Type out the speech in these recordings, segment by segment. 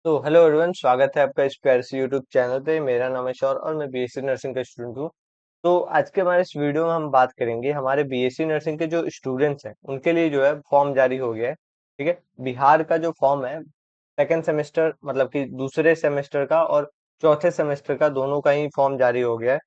तो hello everyone, स्वागत है आपका इस प्यारे से यूट्यूब चैनल पे। मेरा नाम है शौर और मैं बीएससी नर्सिंग का स्टूडेंट हूँ। तो आज के हमारे इस वीडियो में हम बात करेंगे हमारे बीएससी नर्सिंग के जो स्टूडेंट्स हैं उनके लिए जो है फॉर्म जारी हो गया है। ठीक है, बिहार का जो फॉर्म है सेकेंड सेमेस्टर मतलब कि दूसरे सेमेस्टर का और चौथे सेमेस्टर का दोनों का ही फॉर्म जारी हो गया है।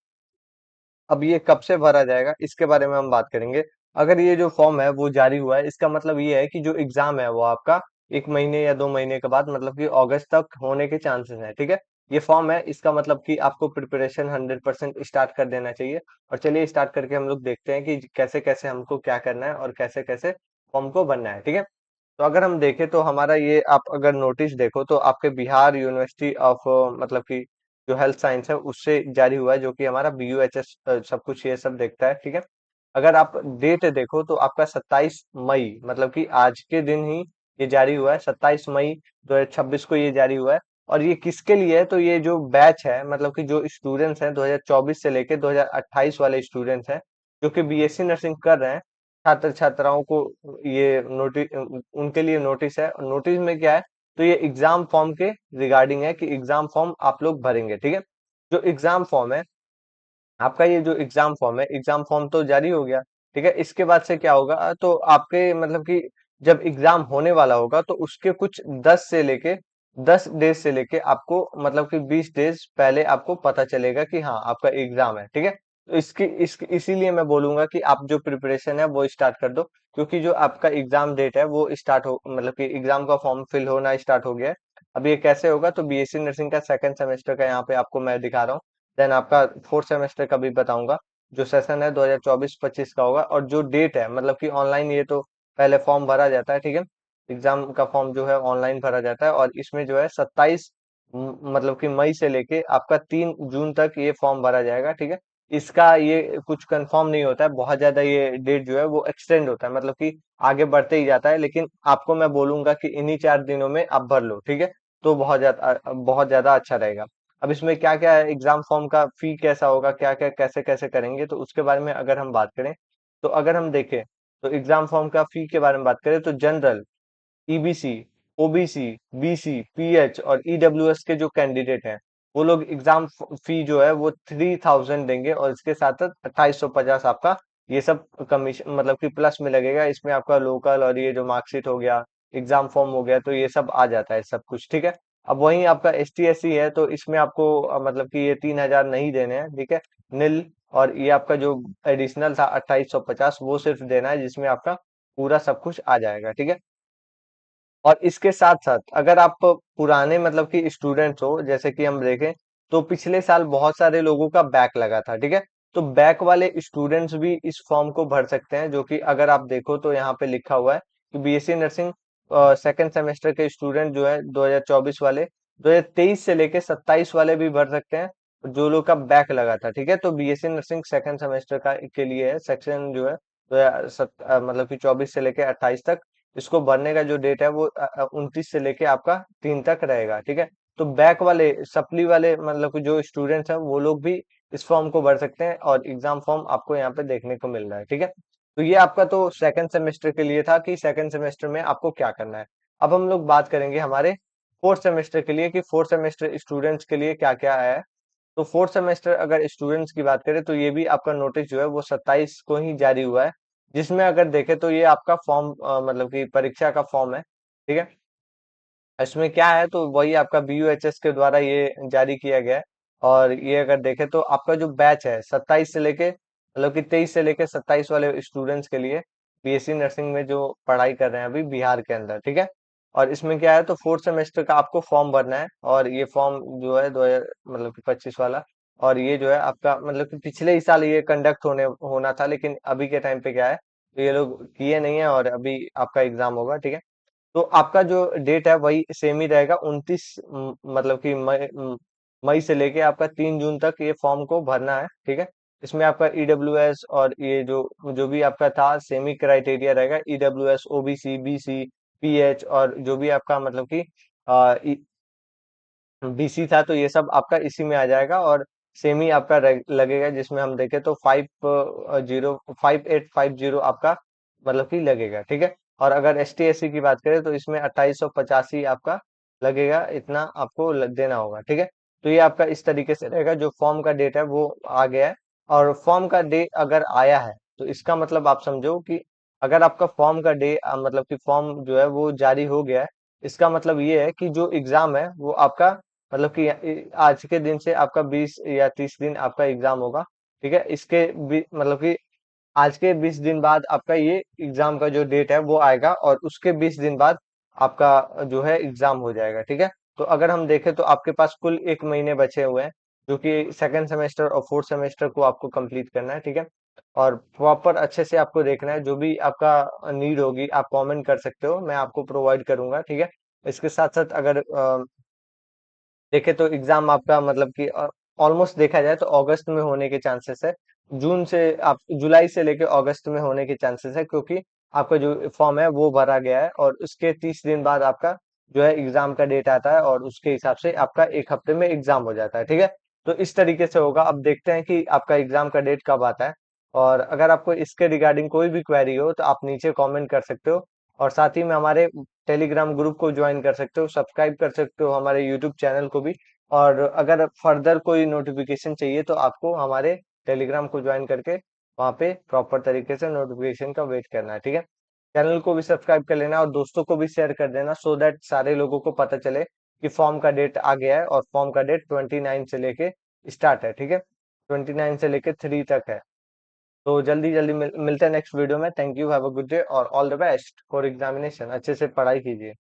अब ये कब से भरा जाएगा इसके बारे में हम बात करेंगे। अगर ये जो फॉर्म है वो जारी हुआ है, इसका मतलब ये है कि जो एग्जाम है वो आपका 1 महीने या 2 महीने के बाद मतलब कि अगस्त तक होने के चांसेस है। ठीक है, ये फॉर्म है, इसका मतलब कि आपको प्रिपरेशन 100% स्टार्ट कर देना चाहिए। और चलिए स्टार्ट करके हम लोग देखते हैं कि कैसे कैसे हमको क्या करना है और कैसे कैसे फॉर्म को भरना है। ठीक है, तो अगर हम देखें तो हमारा ये आप अगर नोटिस देखो तो आपके बिहार यूनिवर्सिटी ऑफ मतलब कि जो हेल्थ साइंस है उससे जारी हुआ है, जो कि हमारा BUHS सब कुछ ये सब देखता है। ठीक है, अगर आप डेट देखो तो आपका 27 मई मतलब कि आज के दिन ही ये जारी हुआ है। 27 मई 2026 को ये जारी हुआ है। और ये किसके लिए है? तो ये जो बैच है मतलब कि जो स्टूडेंट्स हैं 2024 से लेके 2028 वाले स्टूडेंट्स हैं जो कि बीएससी नर्सिंग कर रहे हैं, छात्र छात्राओं को ये नोटिस उनके लिए नोटिस है। नोटिस में क्या है? तो ये एग्जाम फॉर्म के रिगार्डिंग है कि एग्जाम फॉर्म आप लोग भरेंगे। ठीक है, जो एग्जाम फॉर्म है आपका, ये जो एग्जाम फॉर्म है, एग्जाम फॉर्म तो जारी हो गया। ठीक है, इसके बाद से क्या होगा? तो आपके मतलब कि जब एग्जाम होने वाला होगा तो उसके कुछ 10 डेज से लेके आपको मतलब कि 20 डेज पहले आपको पता चलेगा कि हाँ आपका एग्जाम है। ठीक है, तो इसीलिए मैं बोलूंगा कि आप जो प्रिपरेशन है वो स्टार्ट कर दो, क्योंकि जो आपका एग्जाम डेट है वो स्टार्ट हो मतलब कि एग्जाम का फॉर्म फिल होना स्टार्ट हो गया है। अब ये कैसे होगा? तो बीएससी नर्सिंग का सेकंड सेमेस्टर का यहाँ पे आपको मैं दिखा रहा हूँ। देन आपका फोर्थ सेमेस्टर का भी बताऊंगा। जो सेशन है 2024-25 का होगा। और जो डेट है मतलब कि ऑनलाइन, ये तो पहले फॉर्म भरा जाता है। ठीक है, एग्जाम का फॉर्म जो है ऑनलाइन भरा जाता है और इसमें जो है 27 मतलब कि मई से लेके आपका 3 जून तक ये फॉर्म भरा जाएगा। ठीक है, इसका ये कुछ कंफर्म नहीं होता है, बहुत ज्यादा ये डेट जो है वो एक्सटेंड होता है, मतलब कि आगे बढ़ते ही जाता है। लेकिन आपको मैं बोलूंगा कि इन्हीं 4 दिनों में आप भर लो। ठीक है, तो बहुत ज्यादा अच्छा रहेगा। अब इसमें क्या क्या है, एग्जाम फॉर्म का फी कैसा होगा, क्या क्या कैसे कैसे करेंगे, तो उसके बारे में अगर हम बात करें तो अगर हम देखें तो एग्जाम फॉर्म का फी के बारे में बात करें तो general, EBC, OBC, BC, pH और ईडब्ल्यूएस के जो कैंडिडेट हैं वो लोग एग्जाम फी जो है वो 3000 देंगे। और इसके साथ साथ 2850 आपका ये सब कमीशन मतलब कि प्लस में लगेगा। इसमें आपका लोकल और ये जो मार्कशीट हो गया, एग्जाम फॉर्म हो गया, तो ये सब आ जाता है सब कुछ। ठीक है, अब वहीं आपका ST SC है तो इसमें आपको मतलब कि ये 3000 नहीं देने हैं। ठीक है, नील। और ये आपका जो एडिशनल था 2850 वो सिर्फ देना है, जिसमें आपका पूरा सब कुछ आ जाएगा। ठीक है, और इसके साथ साथ अगर आप पुराने मतलब कि स्टूडेंट्स हो, जैसे कि हम देखें तो पिछले साल बहुत सारे लोगों का बैक लगा था। ठीक है, तो बैक वाले स्टूडेंट्स भी इस फॉर्म को भर सकते हैं, जो कि अगर आप देखो तो यहाँ पे लिखा हुआ है कि बीएससी नर्सिंग सेकेंड सेमेस्टर के स्टूडेंट जो है 2024 वाले, 2023 से लेके 27 वाले भी भर सकते हैं, जो लोग का बैक लगा था। ठीक है, तो बीएससी नर्सिंग सेकेंड सेमेस्टर का के लिए है सेक्शन जो है मतलब कि 24 से लेके 28 तक। इसको भरने का जो डेट है वो 29 से लेके आपका 3 तक रहेगा। ठीक है, तो बैक वाले सप्ली वाले मतलब कि जो स्टूडेंट्स हैं वो लोग भी इस फॉर्म को भर सकते हैं और एग्जाम फॉर्म आपको यहाँ पे देखने को मिल रहा है। ठीक है, तो ये आपका तो सेकंड सेमेस्टर के लिए था कि सेकंड सेमेस्टर में आपको क्या करना है। अब हम लोग बात करेंगे हमारे फोर्थ सेमेस्टर के लिए कि फोर्थ सेमेस्टर स्टूडेंट्स के लिए क्या क्या है। तो फोर्थ सेमेस्टर अगर स्टूडेंट्स की बात करें तो ये भी आपका नोटिस जो है वो 27 को ही जारी हुआ है, जिसमें अगर देखें तो ये आपका फॉर्म मतलब कि परीक्षा का फॉर्म है। ठीक है, इसमें क्या है तो वही आपका BUHS के द्वारा ये जारी किया गया है। और ये अगर देखें तो आपका जो बैच है 27 से लेके मतलब कि 23 से लेके 27 वाले स्टूडेंट्स के लिए बीएससी नर्सिंग में जो पढ़ाई कर रहे हैं अभी बिहार के अंदर। ठीक है, और इसमें क्या है तो फोर्थ सेमेस्टर का आपको फॉर्म भरना है और ये फॉर्म जो है 2000 मतलब कि 25 वाला। और ये जो है आपका मतलब कि पिछले ही साल ये कंडक्ट होना था, लेकिन अभी के टाइम पे क्या है तो ये लोग किए नहीं है और अभी आपका एग्जाम होगा। ठीक है, तो आपका जो डेट है वही सेम ही रहेगा 29 मतलब कि मई से लेके आपका 3 जून तक ये फॉर्म को भरना है। ठीक है, इसमें आपका ईडब्ल्यूएस और ये जो जो भी आपका था सेमी क्राइटेरिया रहेगा, ईडब्ल्यूएस, ओबीसी, बीसी, पीएच और जो भी आपका मतलब कि बीसी था, तो ये सब आपका इसी में आ जाएगा। और सेम ही आपका लगेगा, जिसमें हम देखें तो 5850 आपका मतलब कि लगेगा। ठीक है, और अगर ST SC की बात करें तो इसमें 2885 आपका लगेगा, इतना आपको देना होगा, ठीक है। तो ये आपका इस तरीके से रहेगा, जो फॉर्म का डेट है वो आ गया है। और फॉर्म का डे अगर आया है तो इसका मतलब आप समझो कि अगर आपका फॉर्म का डे मतलब कि फॉर्म जो है वो जारी हो गया है, इसका मतलब ये है कि जो एग्जाम है वो आपका मतलब कि आज के दिन से आपका 20 या 30 दिन आपका एग्जाम होगा, ठीक है। मतलब कि आज के 20 दिन बाद आपका ये एग्जाम का जो डेट है वो आएगा, और उसके 20 दिन बाद आपका जो है एग्जाम हो जाएगा, ठीक है। तो अगर हम देखें तो आपके पास कुल 1 महीने बचे हुए हैं, जो कि सेकंड सेमेस्टर और फोर्थ सेमेस्टर को आपको कंप्लीट करना है, ठीक है। और प्रॉपर अच्छे से आपको देखना है, जो भी आपका नीड होगी आप कमेंट कर सकते हो, मैं आपको प्रोवाइड करूंगा, ठीक है। इसके साथ साथ अगर देखे तो एग्जाम आपका मतलब कि ऑलमोस्ट देखा जाए तो अगस्त में होने के चांसेस है। जून से आप जुलाई से लेके अगस्त में होने के चांसेस है, क्योंकि आपका जो फॉर्म है वो भरा गया है, और उसके 30 दिन बाद आपका जो है एग्जाम का डेट आता है, और उसके हिसाब से आपका 1 हफ्ते में एग्जाम हो जाता है, ठीक है। तो इस तरीके से होगा। अब देखते हैं कि आपका एग्जाम का डेट कब आता है। और अगर आपको इसके रिगार्डिंग कोई भी क्वेरी हो तो आप नीचे कमेंट कर सकते हो, और साथ ही में हमारे टेलीग्राम ग्रुप को ज्वाइन कर सकते हो, सब्सक्राइब कर सकते हो हमारे यूट्यूब चैनल को भी। और अगर फर्दर कोई नोटिफिकेशन चाहिए तो आपको हमारे टेलीग्राम को ज्वाइन करके वहाँ पे प्रॉपर तरीके से नोटिफिकेशन का वेट करना है, ठीक है। चैनल को भी सब्सक्राइब कर लेना और दोस्तों को भी शेयर कर देना, सो दैट सारे लोगों को पता चले कि फॉर्म का डेट आ गया है, और फॉर्म का डेट 29 से लेके स्टार्ट है, ठीक है। 29 से लेके 3 तक है। तो जल्दी जल्दी मिलते हैं नेक्स्ट वीडियो में। Thank you, have a good day और all the best for examination. अच्छे से पढ़ाई कीजिए।